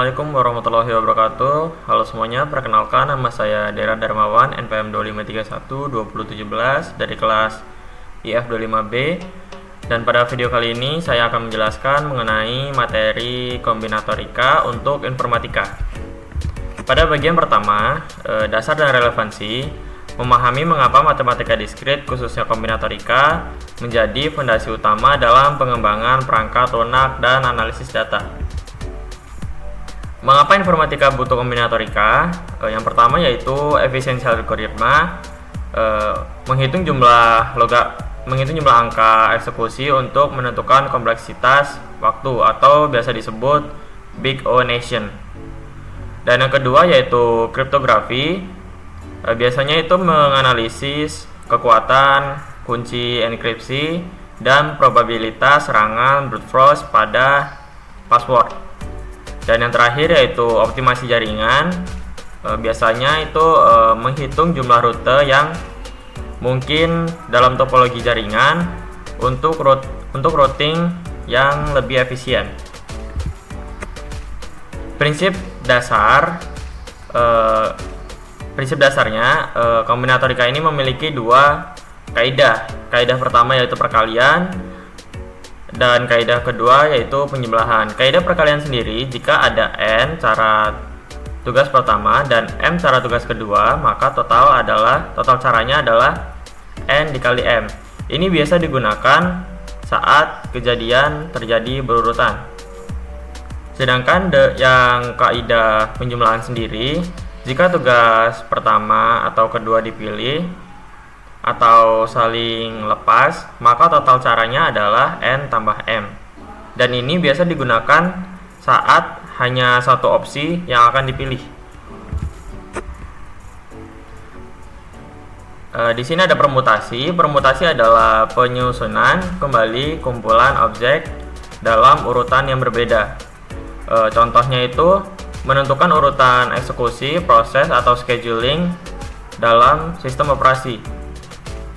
Assalamualaikum warahmatullahi wabarakatuh. Halo semuanya, perkenalkan nama saya Dera Darmawan, NPM 2531-2017 dari kelas IF25B. Dan pada video kali ini saya akan menjelaskan mengenai materi kombinatorika untuk informatika. Pada bagian pertama, dasar dan relevansi, memahami mengapa matematika diskrit khususnya kombinatorika menjadi fondasi utama dalam pengembangan perangkat lunak dan analisis data. Mengapa informatika butuh kombinatorika? Yang pertama yaitu efisiensi algoritma, menghitung jumlah angka eksekusi untuk menentukan kompleksitas waktu atau biasa disebut Big O Nation. Dan yang kedua yaitu kriptografi, biasanya itu menganalisis kekuatan kunci enkripsi dan probabilitas serangan brute force pada password. Dan yang terakhir yaitu optimasi jaringan, biasanya itu menghitung jumlah rute yang mungkin dalam topologi jaringan untuk routing yang lebih efisien. Prinsip dasarnya kombinatorika ini memiliki dua kaidah. Kaidah pertama yaitu perkalian, dan kaidah kedua yaitu penjumlahan. Kaidah perkalian sendiri, jika ada n cara tugas pertama dan m cara tugas kedua, maka total caranya adalah n dikali m. Ini biasa digunakan saat kejadian terjadi berurutan. Sedangkan yang kaidah penjumlahan sendiri, jika tugas pertama atau kedua dipilih atau saling lepas, maka total caranya adalah n tambah m. Dan ini biasa digunakan saat hanya satu opsi yang akan dipilih. Di sini ada permutasi. Permutasi adalah penyusunan kembali kumpulan objek dalam urutan yang berbeda. Contohnya itu menentukan urutan eksekusi, proses, atau scheduling dalam sistem operasi.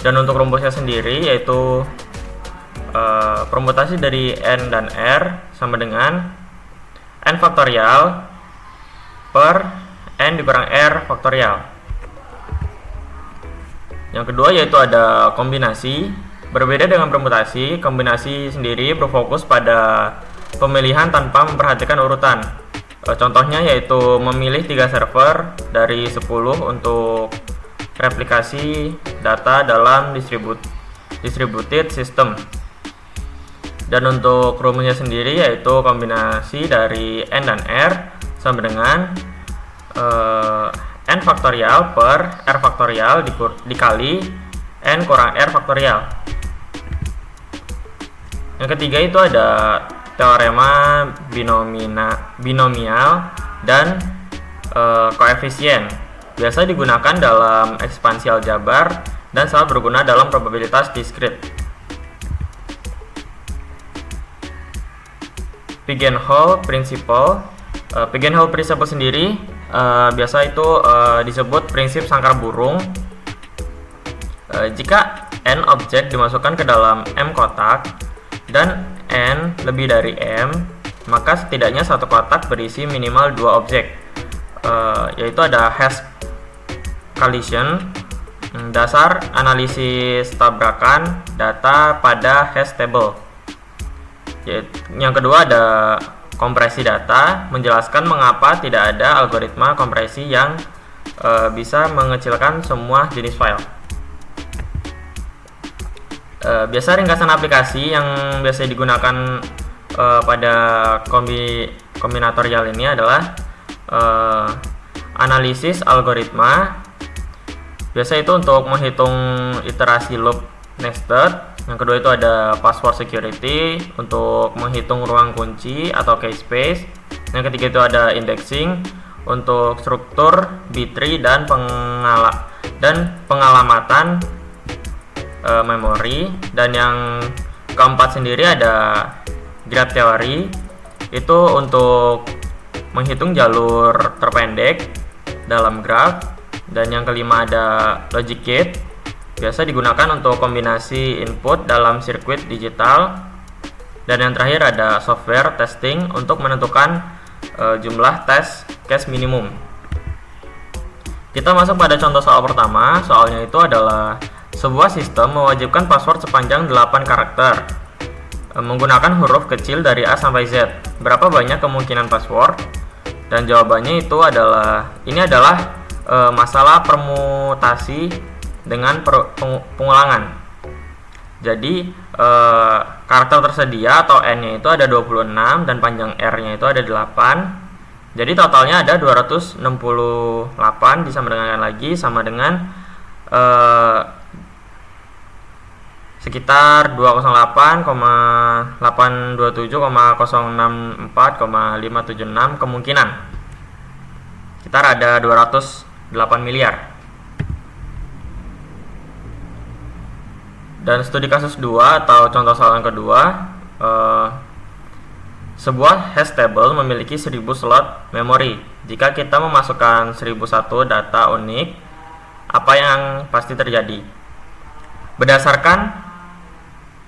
Dan untuk rumusnya sendiri yaitu permutasi dari n dan r sama dengan n faktorial per n dikurang r faktorial. Yang kedua yaitu ada kombinasi. Berbeda dengan permutasi, kombinasi sendiri berfokus pada pemilihan tanpa memperhatikan urutan. Contohnya yaitu memilih 3 server dari 10 untuk replikasi data dalam distributed system. Dan untuk rumusnya sendiri yaitu kombinasi dari n dan r sama dengan n faktorial per r faktorial dikali n kurang r faktorial. Yang ketiga itu ada teorema binomial dan koefisien. Biasa digunakan dalam ekspansi aljabar dan sangat berguna dalam probabilitas diskrit. Pigeonhole principle. Pigeonhole principle sendiri biasa itu disebut prinsip sangkar burung. Jika n objek dimasukkan ke dalam m kotak dan n lebih dari m, maka setidaknya satu kotak berisi minimal 2 objek, yaitu ada hash collision, dasar analisis tabrakan data pada hash table. Yang kedua ada kompresi data, menjelaskan mengapa tidak ada algoritma kompresi yang bisa mengecilkan semua jenis file. Biasa ringkasan aplikasi yang biasa digunakan pada kombinatorial ini adalah analisis algoritma. Biasa itu untuk menghitung iterasi loop nested. Yang kedua itu ada password security untuk menghitung ruang kunci atau key space. Yang ketiga itu ada indexing untuk struktur B-tree dan pengalamatan memori. Dan yang keempat sendiri ada graph theory, itu untuk menghitung jalur terpendek dalam graph. Dan yang kelima ada logic gate, biasa digunakan untuk kombinasi input dalam sirkuit digital. Dan yang terakhir ada software testing untuk menentukan jumlah tes case minimum. Kita masuk pada contoh soal pertama. Soalnya itu adalah sebuah sistem mewajibkan password sepanjang 8 karakter menggunakan huruf kecil dari A sampai Z. Berapa banyak kemungkinan password? Dan jawabannya itu adalah masalah permutasi dengan pengulangan. Jadi karakter tersedia atau N-nya itu ada 26 dan panjang R-nya itu ada 8. Jadi totalnya ada 268 disamakan lagi sama dengan sekitar 208,827,064,576 kemungkinan. Sekitar ada 208 miliar. Dan studi kasus 2 atau contoh soal yang kedua, sebuah hash table memiliki 1000 slot memori. Jika kita memasukkan 1001 data unik, apa yang pasti terjadi? Berdasarkan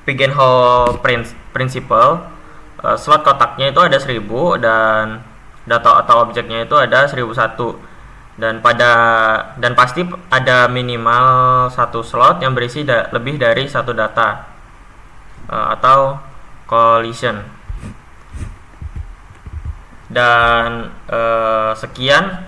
pigeonhole principle, slot kotaknya itu ada 1000 dan data atau objeknya itu ada 1001. Dan pasti ada minimal satu slot yang berisi lebih dari satu data atau collision. Dan sekian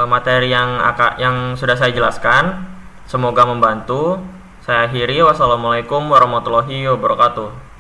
materi yang sudah saya jelaskan. Semoga membantu. Saya akhiri. Wassalamualaikum warahmatullahi wabarakatuh.